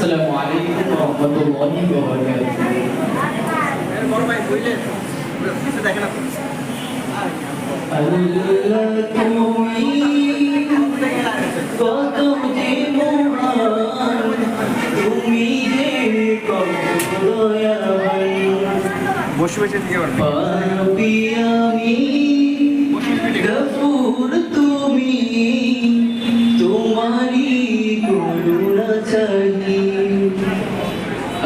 আসসালামু আলাইকুম ওয়া রাহমাতুল্লাহি ওয়া বারাকাতুহু। আল্লাহ তুমি কত যে মহান, তুমি যে কত দয়াবান। পাপী আমি গফুর তুমি, তোমারি করুণা চাহি।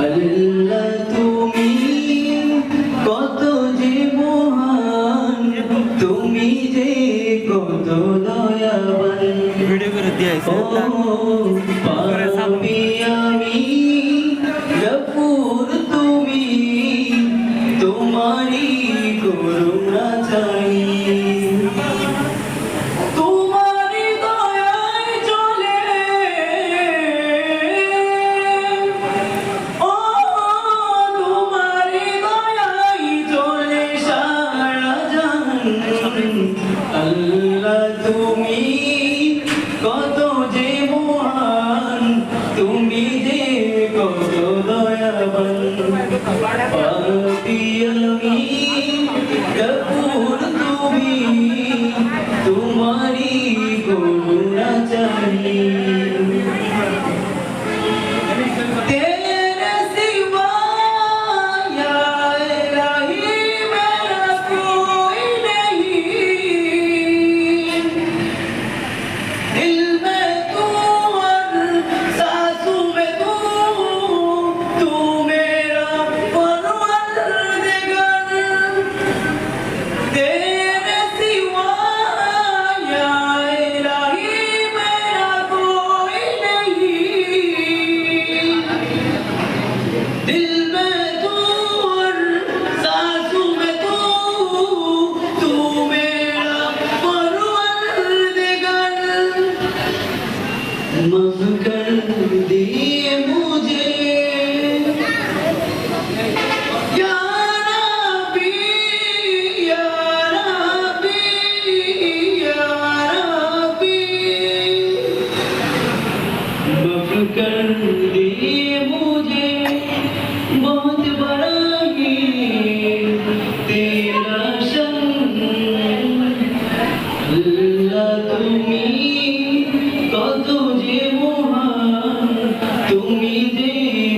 আল্লাহ তুমি কত যে মহান, তুমি যে কত দয়াবান। পাপী আমি গফুর তুমি, তোমারি করুণা চাই। তোমারি দয়ায় চলে ও, তোমারি দয়ায় চলে সারা জাহান। আল্লাহ তুমি কত যে মহান, তুমি যে কত দয়াবান। পাপী আমি গফুর তুমি, তোমারি করুণা চাই। तेरे सिवा या इलाही मेरा कोई नहीं, दिल में तू और सांसों में तू मेरा परवरदिगार। तेरे सिवा या इलाही मेरा कोई नहीं, दिल में तू और सांसों में तू मेरा परवरदिगार। माफ कर दिए मुझे या रब्बी, या रब्बी, या रब्बी। माफ कर दिए मुझे, बहुत बड़ा ही तेरा शन। আল্লাহ তুমি কত যে মহান, তুমি যে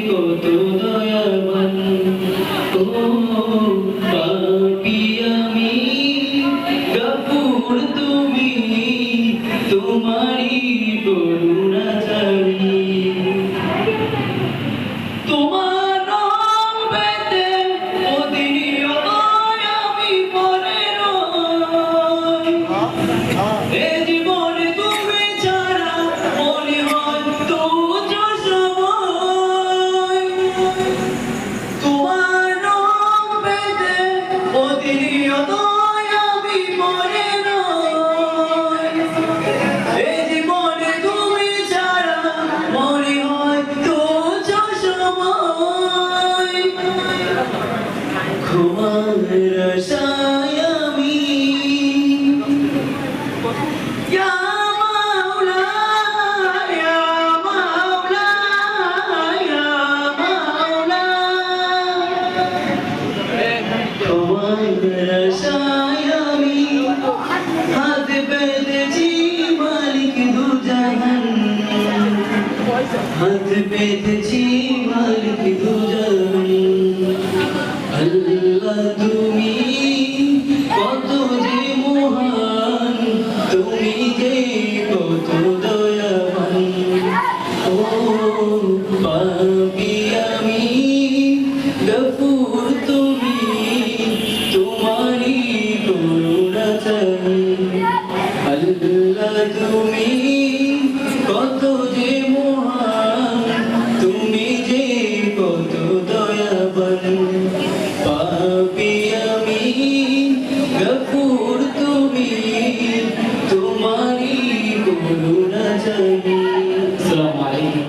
কত দয়াবান। ও পাপী আমি গফুর তুমি, তোমারি করুণা চাই। তোমার নাম পেতে প্রতিদিন আমি পড়ে রই। এ জীবনে তুমি ছাড়া মনে হয় তুচ্ছ সময়। তোমার নাম পেতে প্রতিনিয়ত আমি পড়ে রই। এ জীবনে তুমি ছাড়া মনে হয় তুচ্ছ সময়। ক্ষমার আশায় আমি ইয়া মাওলা, ইয়া মাওলা, ইয়া মাওলা। তোমার আশায় আমি হাত পেতেছি মালিক দু জাহান, হাত পেতেছি মালিক দু জাহান। আল্লাহ তুমি